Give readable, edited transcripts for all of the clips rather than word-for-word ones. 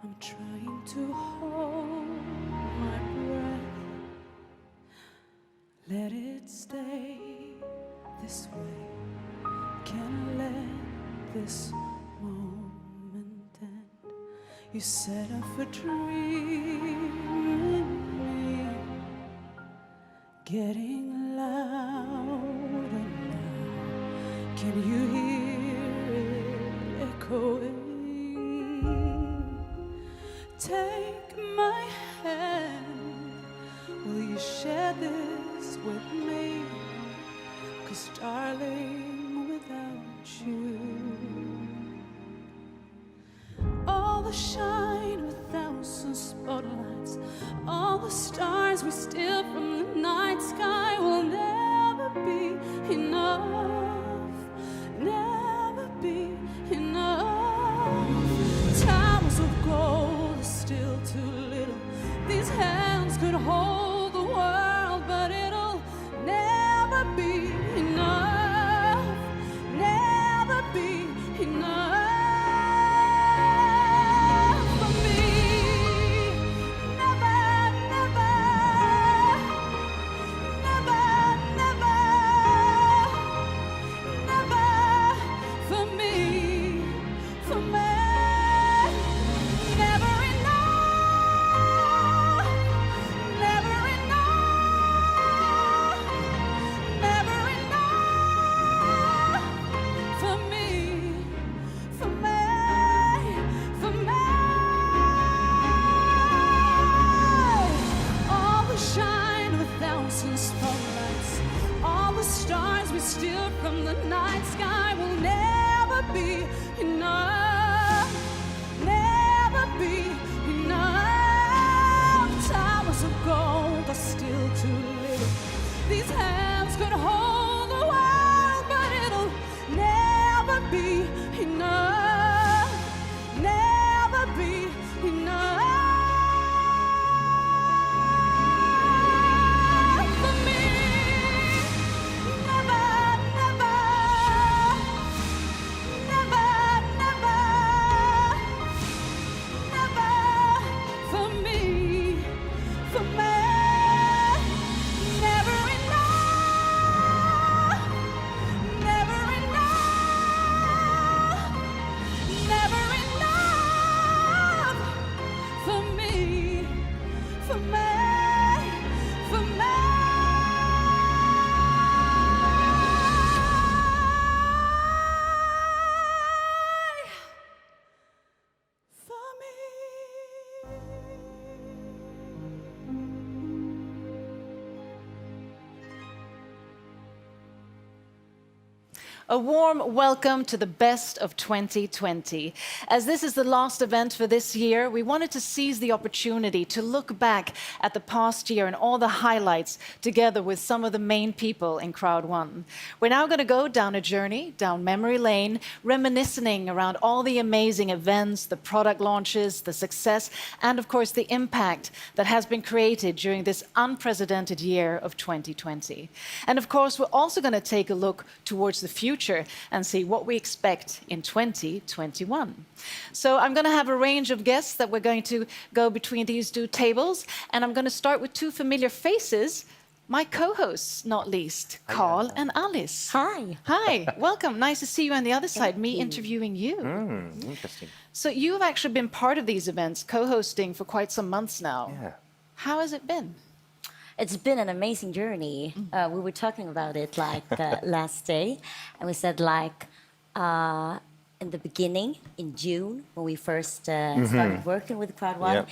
I'm trying to hold my breath. Let it stay this way. Can't let this moment end. You set off a dream in me, getting louder now. Can you hear it echoing? Take my hand, will you share this with me? 'Cause darling, without you, all the shine with thousand spotlights, all the stars we steal from the night sky will never be enough, never be enough. Towers of gold are still too little. These hands could hold the world, but it'll never be enough, never be enough for me. Never, never, never, never, never for me, for me. Never enough, never enough, never enough for me, for me, for me. All the shine with thousand spotlights, all the stars we steal from the night sky will never be enough, never be enough. Towers of gold are still too little. These hands could hold the world, but it'll never be enough, never be enough for me. Never, never, never, never, never for me, for me. Never enough, never enough, never enough for me, for me, for me. For me. A warm welcome to the best of 2020. As this is the last event for this year, we wanted to seize the opportunity to look back at the past year and all the highlights together with some of the main people in Crowd1. We're now going to go down a journey, down memory lane, reminiscing around all the amazing events, the product launches, the success, and of course the impact that has been created during this unprecedented year of 2020. And of course, we're also going to take a look towards the future and see what we expect in 2021. So I'm going to have a range of guests that we're going to go between these two tables, and I'm going to start with two familiar faces, my co-hosts, not least, Carl and Alice. Hi. Hi, welcome. Nice to see you on the other side, me interviewing you. Interesting. So you've actually been part of these events, co-hosting for quite some months now. Yeah. How has it been? It's been an amazing journey. We were talking about it last day, and we said in the beginning, in June, when we first started working with Crowd1,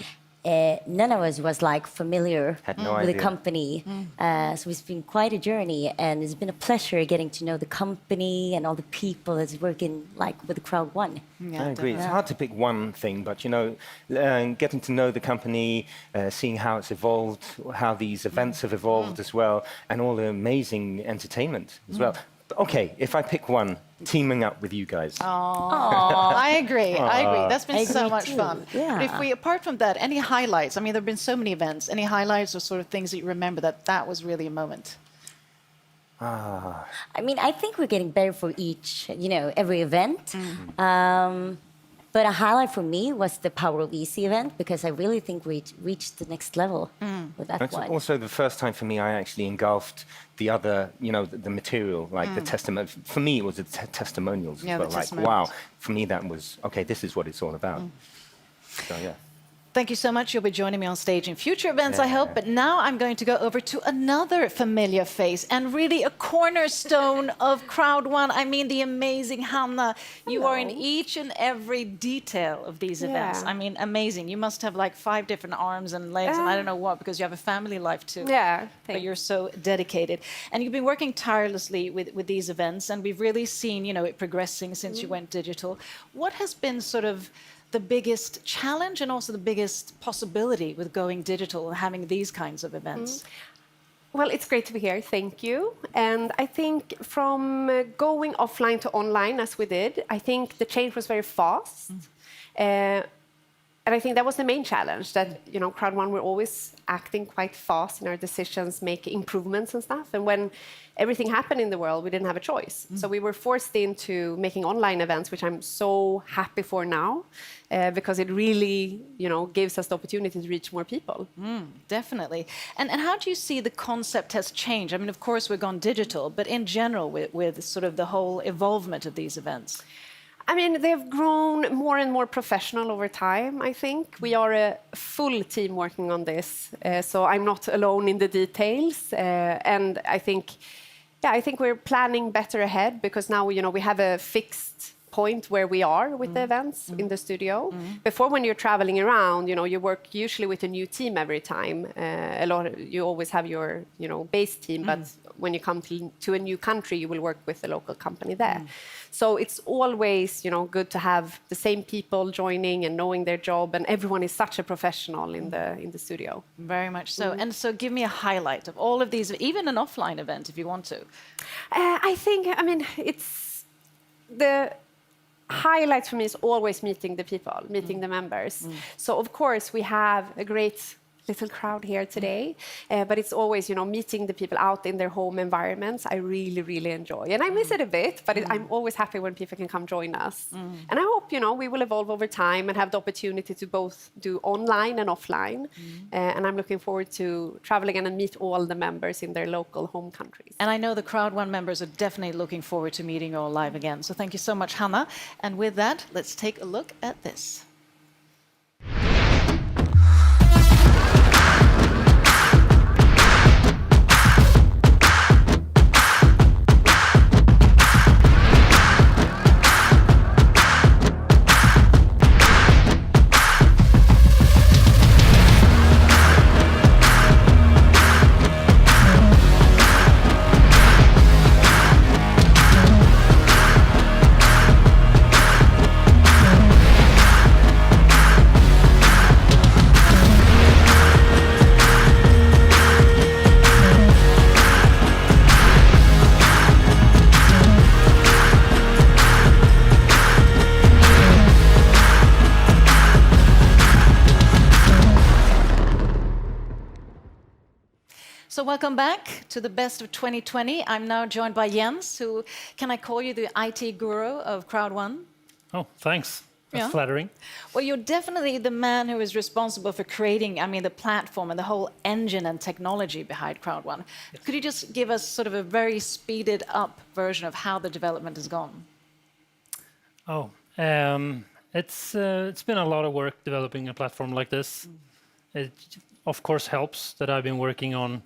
none of us was familiar Had no with the idea. company. So it's been quite a journey, and it's been a pleasure getting to know the company and all the people that's working with Crowd1. I agree. It's hard to pick one thing, but getting to know the company, seeing how it's evolved, how these events have evolved as well, and all the amazing entertainment as well. But okay, if I pick one, teaming up with you guys. I agree. I agree. That's been so agree much too. fun. Yeah. But if we, apart from that, any highlights? I mean, there have been so many events. Any highlights or sort of things that you remember that was really a moment? I mean, I think we're getting better for each, every event. But a highlight for me was the Power of Easy event, because I really think we reached the next level with that It's one. also the first time for me I actually engulfed the other, the material, like the testimony. For me, it was the testimonials. Yeah, but the like, testimonials. wow, for me that was, okay, this is what it's all about. So, yeah. Thank you so much. You'll be joining me on stage in future events, I hope. But now I'm going to go over to another familiar face and really a cornerstone of Crowd1. I mean, the amazing Hanna. You are in each and every detail of these events. I mean, amazing. You must have like 5 different arms and legs and I don't know what, because you have a family life too. Yeah, But you're so dedicated. And you've been working tirelessly with these events, and we've really seen, it progressing since you went digital. What has been sort of the biggest challenge and also the biggest possibility with going digital and having these kinds of events? Well, it's great to be here. Thank you. And I think from going offline to online, as we did, I think the change was very fast. And I think that was the main challenge, that, Crowd1, we're always acting quite fast in our decisions, make improvements and stuff. And when everything happened in the world, we didn't have a choice. So we were forced into making online events, which I'm so happy for now, because it really, gives us the opportunity to reach more people. Definitely. And how do you see the concept has changed? I mean, of course, we've gone digital, but in general, with sort of the whole evolvement of these events? I mean, they've grown more and more professional over time, I think. We are a full team working on this, so I'm not alone in the details. And I think we're planning better ahead, because now, we have a fixed point where we are with the events in the studio. Before, when you're traveling around, you work usually with a new team every time. You always have your, base team, but when you come to a new country, you will work with the local company there. So it's always, good to have the same people joining and knowing their job, and everyone is such a professional in the studio. Very much so. And so give me a highlight of all of these, even an offline event, if you want to. It's the highlight for me is always meeting the people, meeting the members. So of course we have a great little crowd here today, but it's always, meeting the people out in their home environments. I really, really enjoy, and I miss it a bit, but I'm always happy when people can come join us. And I hope, we will evolve over time and have the opportunity to both do online and offline. And I'm looking forward to traveling and meet all the members in their local home countries. And I know the Crowd1 members are definitely looking forward to meeting you all live again. So thank you so much, Hanna. And with that, let's take a look at this. So welcome back to the best of 2020. I'm now joined by Jens, who, can I call you the IT guru of Crowd1? Oh, thanks. That's flattering. Well, you're definitely the man who is responsible for creating, the platform and the whole engine and technology behind Crowd1. Yes. Could you just give us sort of a very speeded up version of how the development has gone? Oh, it's been a lot of work developing a platform like this. It, of course, helps that I've been working on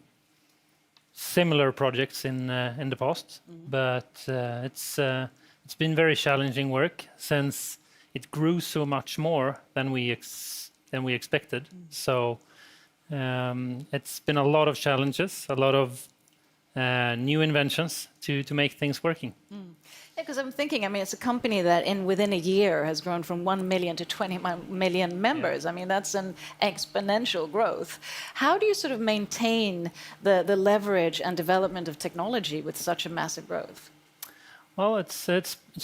similar projects in the past, but it's been very challenging work since it grew so much more than we expected. So it's been a lot of challenges, a lot of new inventions to make things working. Yeah, because I'm thinking, it's a company that within a year has grown from 1 million to 20 million members. Yeah. That's an exponential growth. How do you sort of maintain the leverage and development of technology with such a massive growth? Well, it's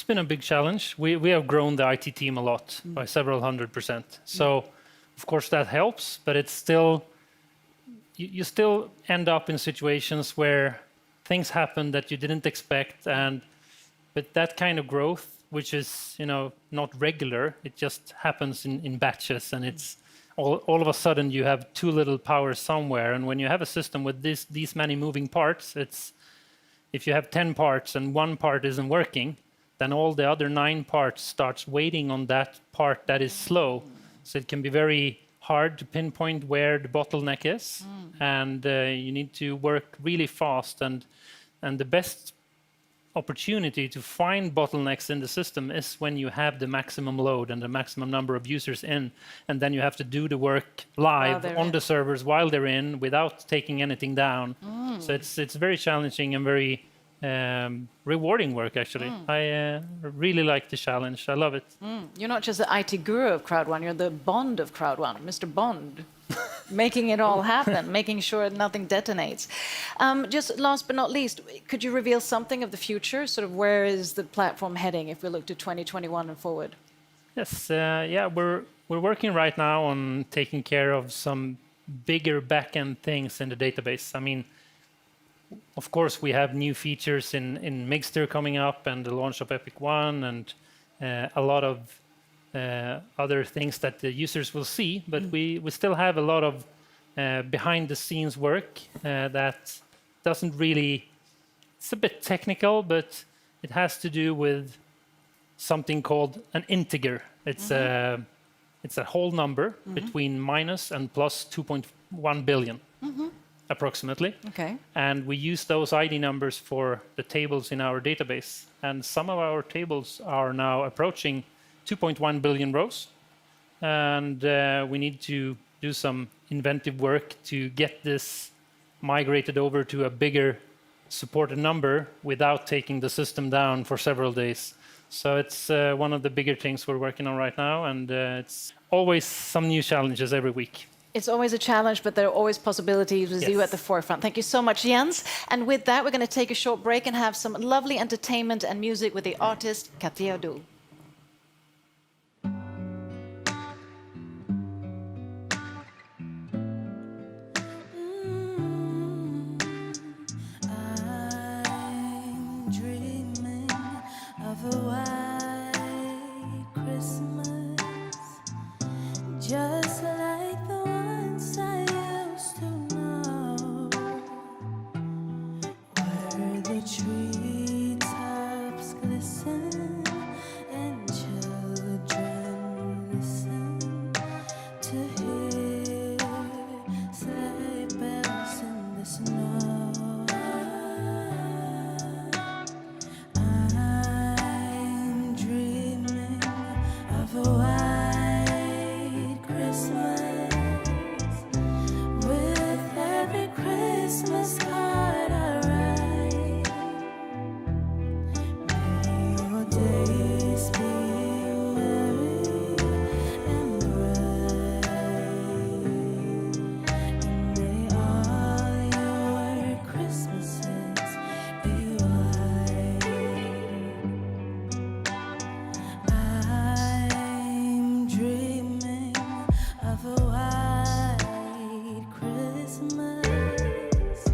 been a big challenge. We have grown the IT team a lot, by several 100%. So, of course, that helps, but it's still, you still end up in situations where things happen that you didn't expect, but that kind of growth which is not regular. It just happens in batches, and it's all of a sudden you have too little power somewhere. And when you have a system with these many moving parts, if you have 10 parts and one part isn't working, then all the other 9 parts starts waiting on that part that is slow. So it can be very hard to pinpoint where the bottleneck is, and you need to work really fast. And the best opportunity to find bottlenecks in the system is when you have the maximum load and the maximum number of users in, and then you have to do the work live on the servers while they're in without taking anything down. So it's very challenging and very rewarding work, actually. I really like the challenge. I love it. You're not just the IT guru of Crowd1, you're the Bond of Crowd1, Mr. Bond. Making it all happen, making sure nothing detonates. Just last but not least, could you reveal something of the future? Sort of where is the platform heading if we look to 2021 and forward? Yes, we're working right now on taking care of some bigger back-end things in the database. I mean, of course, we have new features in Mixter coming up and the launch of Epic One and a lot of other things that the users will see, but we still have a lot of behind-the-scenes work that doesn't really... It's a bit technical, but it has to do with something called an integer. It's a whole number between minus and plus 2.1 billion, approximately. Okay. And we use those ID numbers for the tables in our database. And some of our tables are now approaching 2.1 billion rows, and we need to do some inventive work to get this migrated over to a bigger supported number without taking the system down for several days. So it's one of the bigger things we're working on right now, and it's always some new challenges every week. It's always a challenge, but there are always possibilities with you at the forefront. Thank you so much, Jens. And with that, we're going to take a short break and have some lovely entertainment and music with the artist Crowd1. Just like the ones I used to know, where the treetops glisten and children listen to hear sleigh bells in the snow. I'm dreaming of a white Christmas, with every Christmas card I write. May your days be merry and bright, and may all your Christmases be white. I'm dreaming of a white Christmas,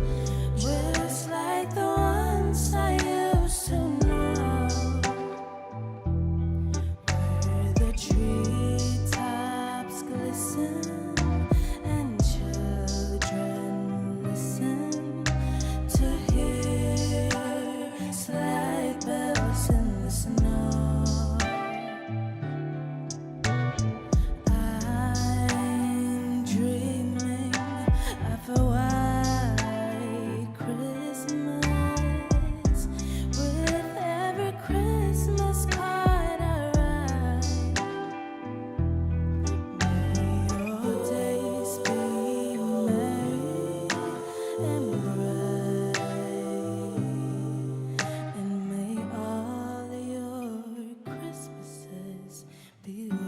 just like the ones I used to know, where the treetops glisten and children listen to hear sleigh bells in the snow. I'm dreaming of a white Christmas, with every Christmas card I write. May your days be merry and bright, and may all your Christmases be white.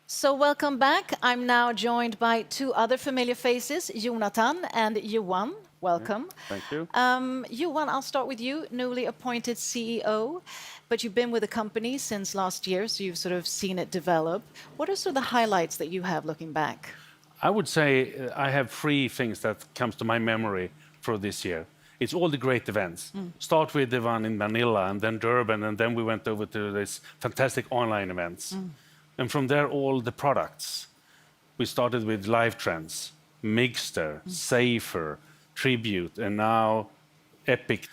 So welcome back. I'm now joined by two other familiar faces, Jonathan and Johan. Welcome. Thank you. Johan, I'll start with you, newly appointed CEO, but you've been with the company since last year, so you've sort of seen it develop. What are sort of the highlights that you have looking back? I would say I have three things that comes to my memory for this year. It's all the great events. Start with the one in Manila, and then Durban, and then we went over to these fantastic online events. And from there, all the products. We started with Live Trends, Mixter, Safer, Tribute, and now Epic.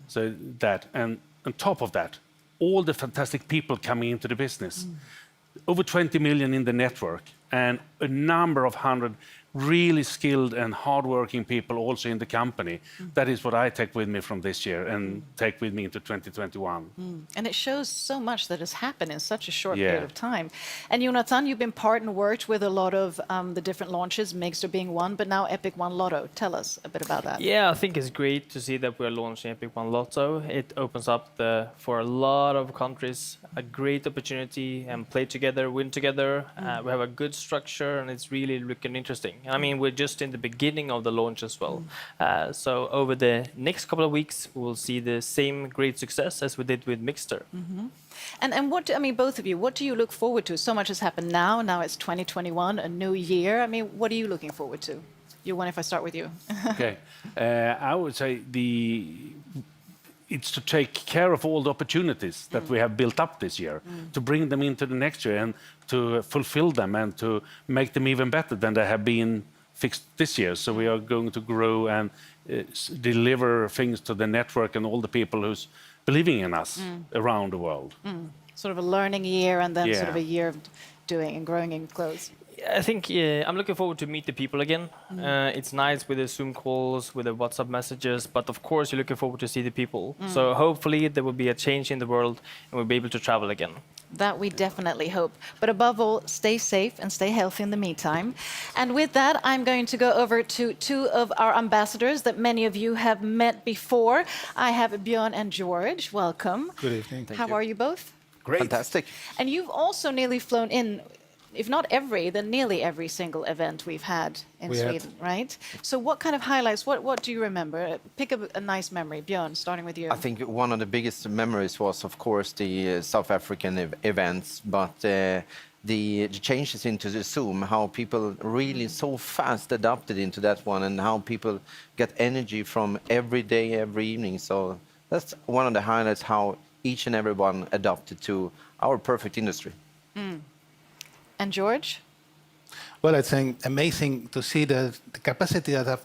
So that, and on top of that, all the fantastic people coming into the business. Over 20 million in the network, and a number of hundred really skilled and hardworking people also in the company. That is what I take with me from this year and take with me into 2021. And it shows so much that has happened in such a short period of time. And Jonathan, you've been part and worked with a lot of the different launches, Mixter being one, but now Epic One Lotto. Tell us a bit about that. Yeah, I think it's great to see that we're launching Epic One Lotto. It opens up for a lot of countries a great opportunity and play together, win together. We have a good structure and it's really looking interesting. I mean, we're just in the beginning of the launch as well. So over the next couple of weeks, we'll see the same great success as we did with Mixter. And what, I mean, both of you, what do you look forward to? So much has happened now. Now it's 2021, a new year. I mean, what are you looking forward to? You want, if I start with you. Okay, I would say it's to take care of all the opportunities that we have built up this year, to bring them into the next year and to fulfill them and to make them even better than they have been fixed this year. So we are going to grow and deliver things to the network and all the people who's believing in us around the world. Sort of a learning year and then sort of a year of doing and growing in clothes. I think I'm looking forward to meet the people again. It's nice with the Zoom calls, with the WhatsApp messages, but of course you're looking forward to see the people. So hopefully there will be a change in the world and we'll be able to travel again. That we definitely hope. But above all, stay safe and stay healthy in the meantime. And with that, I'm going to go over to two of our ambassadors that many of you have met before. I have Björn and George. Welcome. Good evening. How are you both? Great. Fantastic. And you've also nearly flown in, if not every, then nearly every single event we've had in Sweden, right? So what kind of highlights, what do you remember? Pick a nice memory. Björn, starting with you. I think one of the biggest memories was, of course, the South African events, but the changes into the Zoom, how people really so fast adapted into that one and how people get energy from every day, every evening. So that's one of the highlights, how each and everyone adapted to our perfect industry. And George? Well, I think amazing to see the capacity of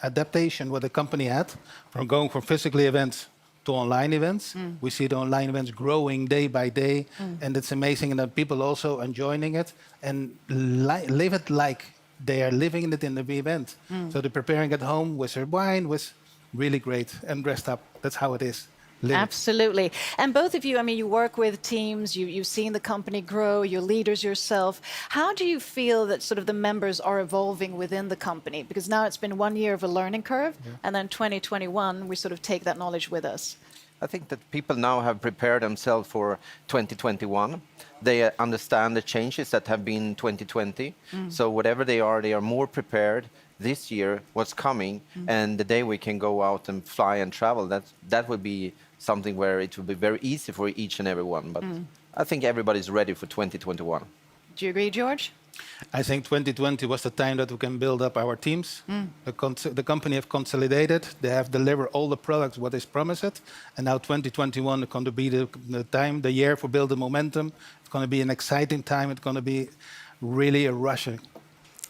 adaptation what the company had from going from physical events to online events. We see the online events growing day by day, and it's amazing that people also enjoying it and live it like they are living it in the event. So they're preparing at home with their wine, was really great and dressed up. That's how it is. Absolutely. And both of you, I mean, you work with teams, you've seen the company grow, you're leaders yourself. How do you feel that sort of the members are evolving within the company? Because now it's been 1 year of a learning curve, and then 2021, we sort of take that knowledge with us. I think that people now have prepared themselves for 2021. They understand the changes that have been in 2020. So whatever they are more prepared this year, what's coming, and the day we can go out and fly and travel, that would be something where it will be very easy for each and every one. But I think everybody's ready for 2021. Do you agree, George? I think 2020 was the time that we can build up our teams. The company have consolidated. They have delivered all the products what is promised. And now 2021 is going to be the time, the year for building momentum. It's going to be an exciting time. It's going to be really a rushing.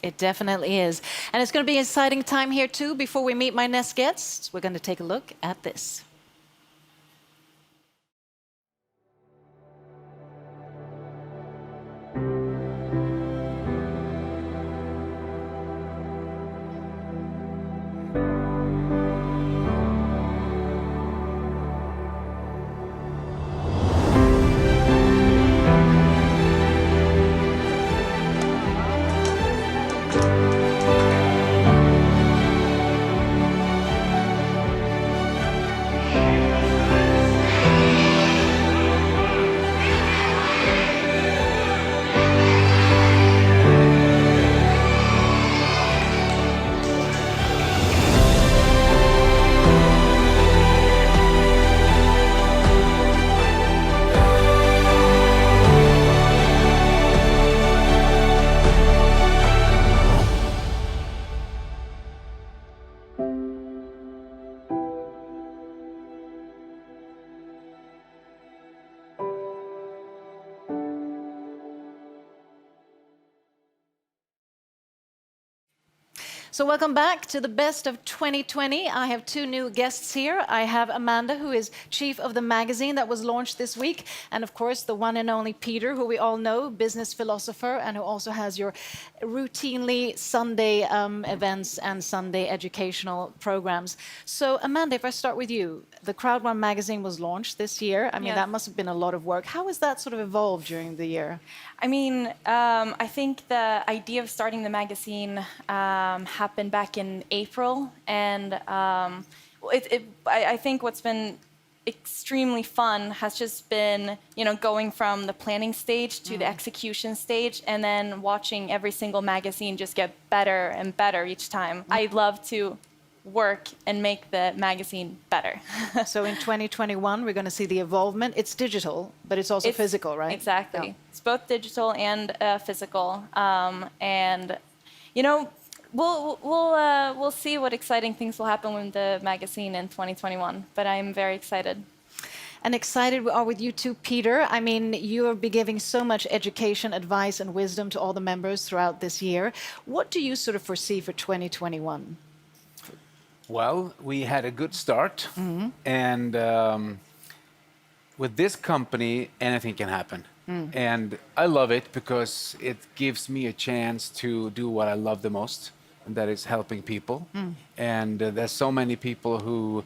It definitely is. And it's going to be an exciting time here too. Before we meet my next guests, we're going to take a look at this. So welcome back to the best of 2020. I have two new guests here. I have Amanda, who is chief of the magazine that was launched this week, and of course the one and only Peter, who we all know, business philosopher, and who also has your routinely Sunday events and Sunday educational programs. So Amanda, if I start with you, the Crowd1 magazine was launched this year. I mean, that must have been a lot of work. How has that sort of evolved during the year? I mean, I think the idea of starting the magazine happened back in April, and I think what's been extremely fun has just been, going from the planning stage to the execution stage, and then watching every single magazine just get better and better each time. I love to work and make the magazine better. So in 2021, we're going to see the evolvement. It's digital, but it's also physical, right? Exactly. Yeah. It's both digital and physical. And, we'll see what exciting things will happen with the magazine in 2021. But I'm very excited. And excited we are with you too, Peter. I mean, you'll be giving so much education, advice, and wisdom to all the members throughout this year. What do you sort of foresee for 2021? Well, we had a good start, and with this company, anything can happen. And I love it because it gives me a chance to do what I love the most, and that is helping people. And there's so many people who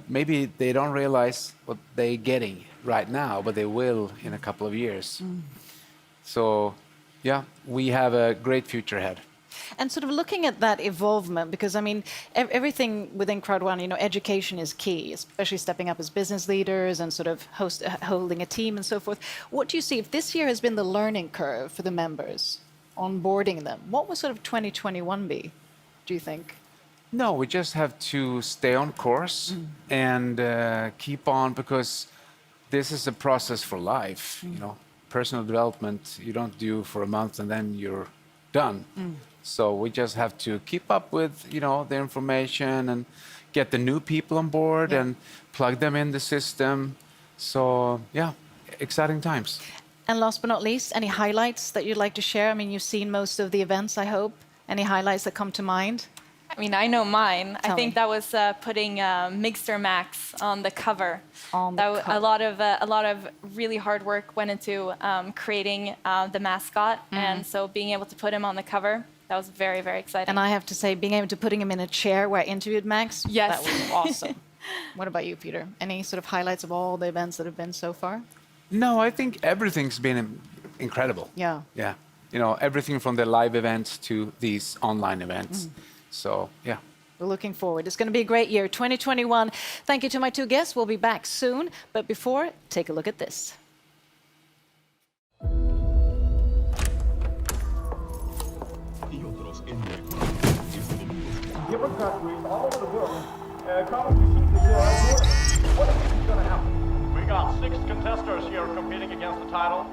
maybe they don't realize what they're getting right now, but they will in a couple of years. So, yeah, we have a great future ahead. And sort of looking at that evolvement, because I mean, everything within Crowd1, education is key, especially stepping up as business leaders and sort of holding a team and so forth. What do you see if this year has been the learning curve for the members, onboarding them? What will sort of 2021 be, do you think? No, we just have to stay on course and keep on, because this is a process for life. Personal development you don't do for a month and then you're done. So we just have to keep up with, the information and get the new people on board and plug them in the system. So, yeah, exciting times. And last but not least, any highlights that you'd like to share? I mean, you've seen most of the events, I hope. Any highlights that come to mind? I mean, I know mine. Tell I think me. that was putting Mixer Max on the cover. Cover. A lot of really hard work went into creating the mascot, and so being able to put him on the cover, that was very, very exciting. And I have to say, being able to putting him in a chair where I interviewed Max, that was awesome. What about you, Peter? Any sort of highlights of all the events that have been so far? No, I think everything's been incredible. Yeah. Yeah. Everything from the live events to these online events. So, yeah. We're looking forward. It's going to be a great year, 2021. Thank you to my two guests. We'll be back soon. But before, take a look at this. Different countries all over the world come to see the what do you think is going to happen? We got 6 contestants here competing against the title.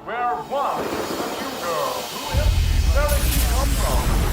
Where one is the new girl. Who is she? Where did she come from?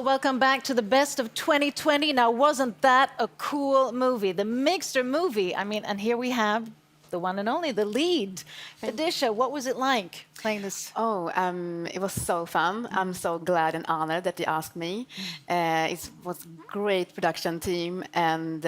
So welcome back to the best of 2020. Now, wasn't that a cool movie? The Mixter movie. I mean, and here we have the one and only, the lead. Adisha, what was it like playing this? Oh, it was so fun. I'm so glad and honored that you asked me. It was a great production team, and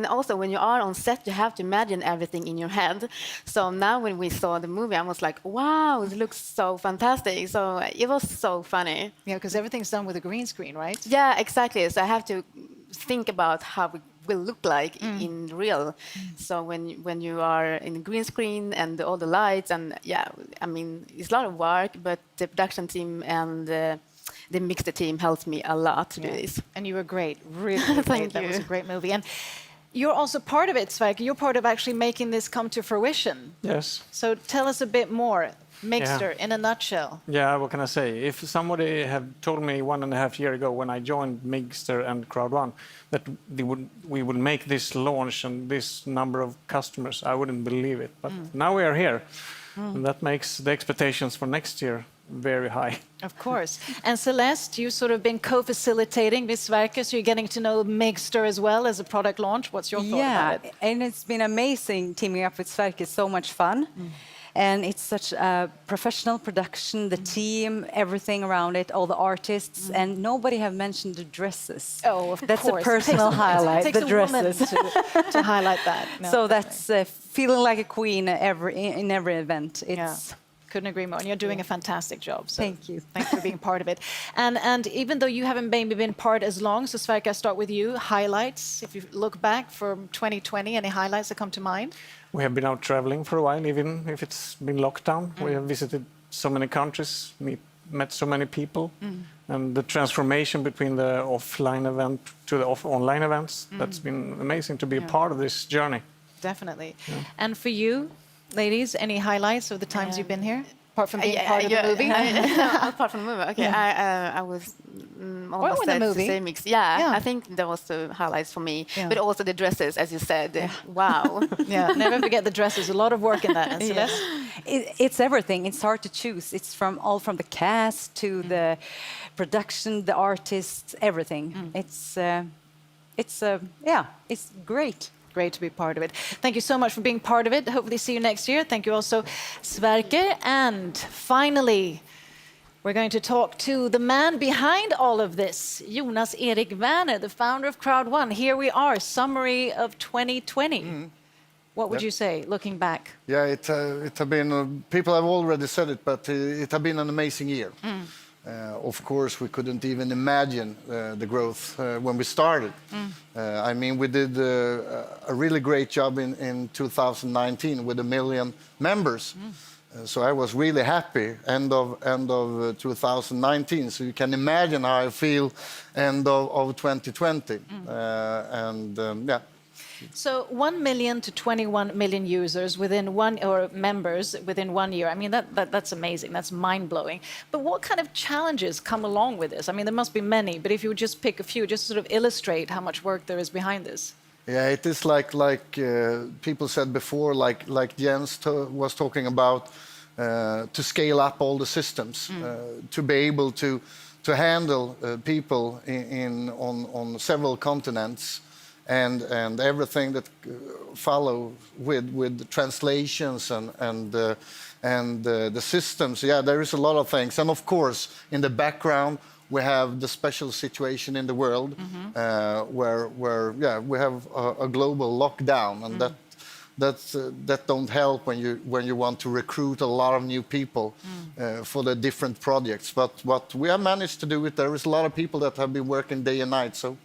also when you are on set, you have to imagine everything in your head. So now when we saw the movie, I was like, wow, it looks so fantastic. So it was so funny. Yeah, because everything's done with a green screen, right? Yeah, exactly. So I have to think about how it will look like in real. So when you are in green screen and all the lights, and yeah, I mean, it's a lot of work, but the production team and the Mixter team helped me a lot to do this. And you were great, really great. Thank That you. was a great movie. And you're also part of it, Sverker. You're part of actually making this come to fruition. Yes. So tell us a bit more. Mixter, in a nutshell. Yeah, what can I say? If somebody had told me 1.5 years ago when I joined Mixter and Crowd1 that we would make this launch and this number of customers, I wouldn't believe it. But now we are here. And that makes the expectations for next year very high. Of course. And Celeste, you've sort of been co-facilitating with Sverker, so you're getting to know Mixter as well as a product launch. What's your thought about it? And it's been amazing teaming up with Sverker. It's so much fun. And it's such a professional production, the team, everything around it, all the artists, and nobody have mentioned the dresses. Oh, of that's course. a personal highlight, It takes the a woman dresses. to highlight that. No, so definitely. that's feeling like a queen in every event. It's couldn't agree more. And you're doing a fantastic job. So thank you. Thanks for being part of it. And even though you haven't maybe been part as long, so Sverker, I start with you. Highlights, if you look back from 2020, any highlights that come to mind? We have been out traveling for a while, even if it's been locked down. We have visited so many countries, met so many people. And the transformation between the offline event to the online events, that's been amazing to be a part of this journey. Definitely. And for you, ladies, any highlights of the times you've been here? Apart from being part of the movie? Apart from the movie, okay. I was almost in the said the movie. same mix. Yeah, I think that was the highlights for me. Yeah. But also the dresses, as you said. Wow. Yeah, never forget the dresses. A lot of work in that. And Celeste? It's everything. It's hard to choose. It's from the cast to the production, the artists, everything. It's great. Great to be part of it. Thank you so much for being part of it. Hopefully see you next year. Thank you also, Sverker. And finally, we're going to talk to the man behind all of this, Jonas Erik Werner, the founder of Crowd1. Here we are, summary of 2020. What would you say, looking back? Yeah, it has been, people have already said it, but it has been an amazing year. Of course, we couldn't even imagine the growth when we started. I mean, we did a really great job in 2019 with 1 million members. So I was really happy end of 2019. So you can imagine how I feel end of 2020. Yeah. So 1 million to 21 million users within members within 1 year. I mean, that's amazing. That's mind-blowing. But what kind of challenges come along with this? I mean, there must be many, but if you would just pick a few, just to sort of illustrate how much work there is behind this. Yeah, it is like people said before, like Jens was talking about, to scale up all the systems, to be able to handle people on several continents. And everything that follow with translations and the systems. Yeah, there is a lot of things. And of course, in the background, we have the special situation in the world where we have a global lockdown, and that don't help when you want to recruit a lot of new people for the different projects. But what we have managed to do it, there is a lot of people that have been working day and night. So.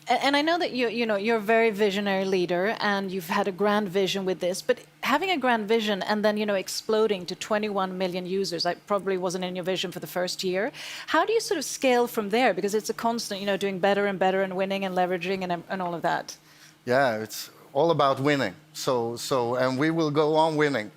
And I know that you're a very visionary leader, and you've had a grand vision with this. But having a grand vision and then exploding to 21 million users, that probably wasn't in your vision for the first year. How do you sort of scale from there? Because it's a constant, doing better and better and winning and leveraging and all of that. Yeah, it's all about winning. And we will go on winning.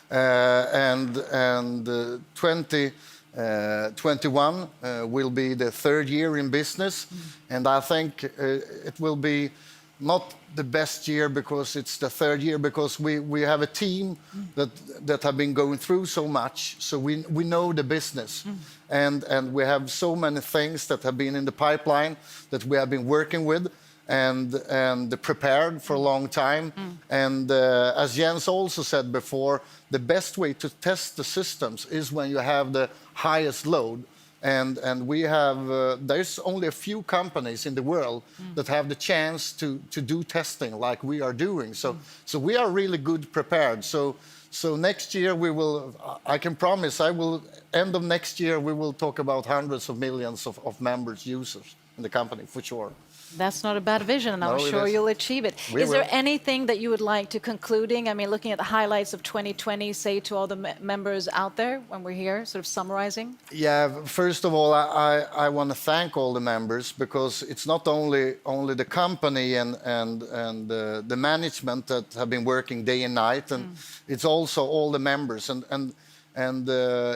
2021 will be the third year in business, and I think it will be not the best year because it's the third year, because we have a team that have been going through so much, so we know the business. And we have so many things that have been in the pipeline that we have been working with and prepared for a long time. And as Jens also said before, the best way to test the systems is when you have the highest load. And we have, there's only a few companies in the world that have the chance to do testing like we are doing. So we are really good prepared. So next year we will, I can promise, end of next year we will talk about hundreds of millions of members, users in the company for sure. That's not a bad vision, and I'm sure you'll achieve it. Is there anything that you would like to concluding? I mean, looking at the highlights of 2020, say to all the members out there when we're here, sort of summarizing? Yeah, first of all, I want to thank all the members, because it's not only the company and the management that have been working day and night, and it's also all the members and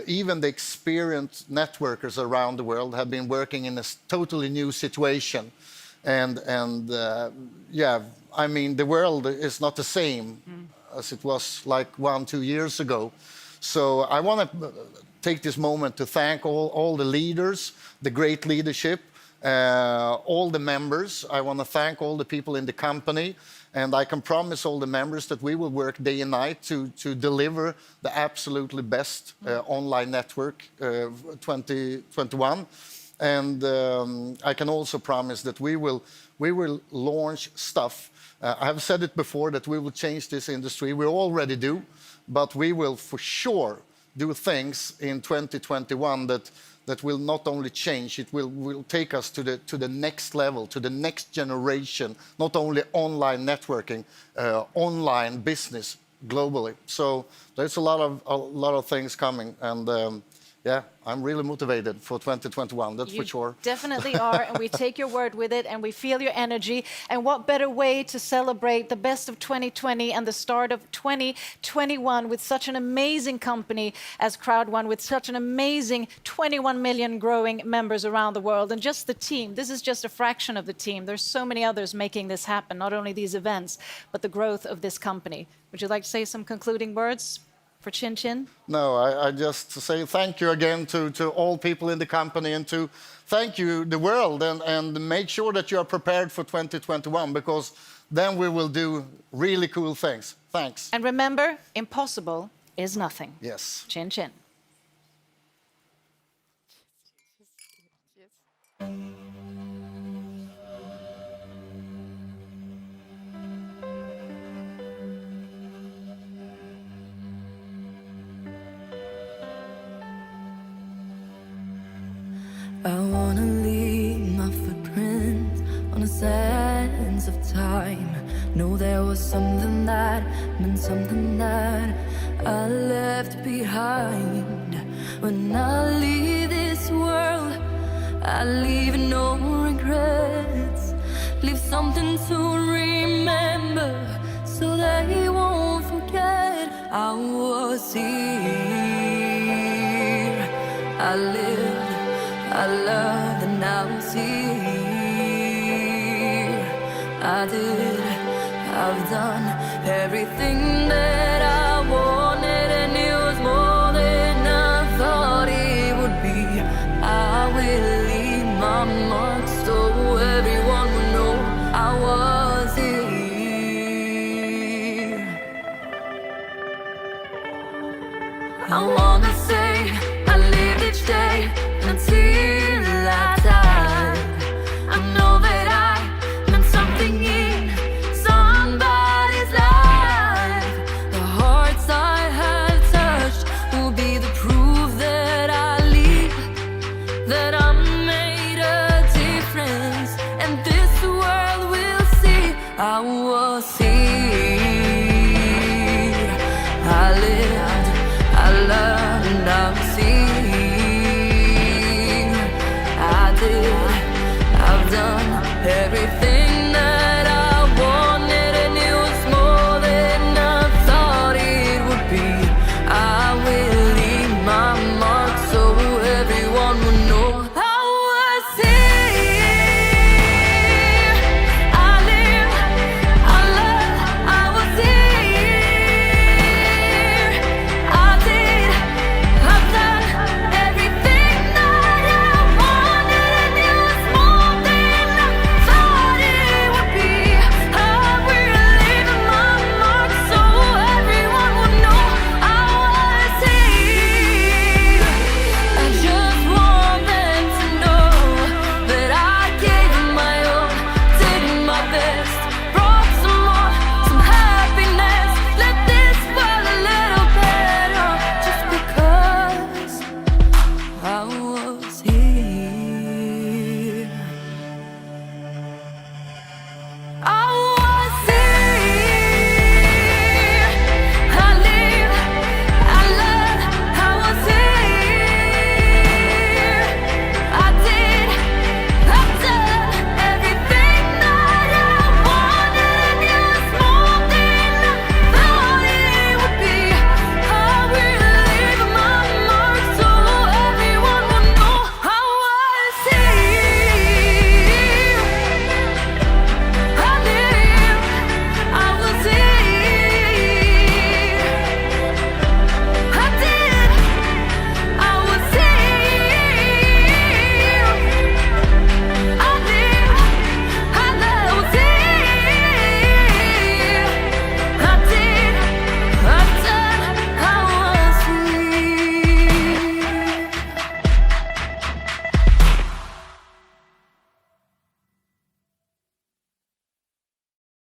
even the experienced networkers around the world have been working in a totally new situation. Yeah, I mean, the world is not the same as it was like 1-2 years ago. So I want to take this moment to thank all the leaders, the great leadership, all the members. I want to thank all the people in the company. And I can promise all the members that we will work day and night to deliver the absolutely best online network 2021. And I can also promise that we will launch stuff. I have said it before that we will change this industry. We already do, but we will for sure do things in 2021 that will not only change, it will take us to the next level, to the next generation, not only online networking, online business globally. So there's a lot of things coming, and yeah, I'm really motivated for 2021, that's for sure. You definitely are, and we take your word with it, and we feel your energy. And what better way to celebrate the best of 2020 and the start of 2021 with such an amazing company as Crowd1, with such an amazing 21 million growing members around the world. And just the team, this is just a fraction of the team. There's so many others making this happen, not only these events, but the growth of this company. Would you like to say some concluding words for Chin Chin? No, I just say thank you again to all people in the company, and to thank you, the world, and make sure that you are prepared for 2021, because then we will do really cool things. Thanks. And remember, impossible is nothing. Yes. Chin Chin. I wanna leave my footprint on the sands of time. Know there was something that meant something that I left behind. When I leave this world, I leave no regrets. Leave something to remember, so they won't forget. I was here, I lived, I loved, and I was here. I did, I've done everything that I wanted, and it was more than I thought it would be. I will leave my mark so everyone will know I was here. I wanna say I lived each day until I died. I know that I meant something in somebody's life. The hearts I have touched will be the proof that I leave, that I made a difference, and this world will see I was here. I lived, I loved, and I was here. I've done everything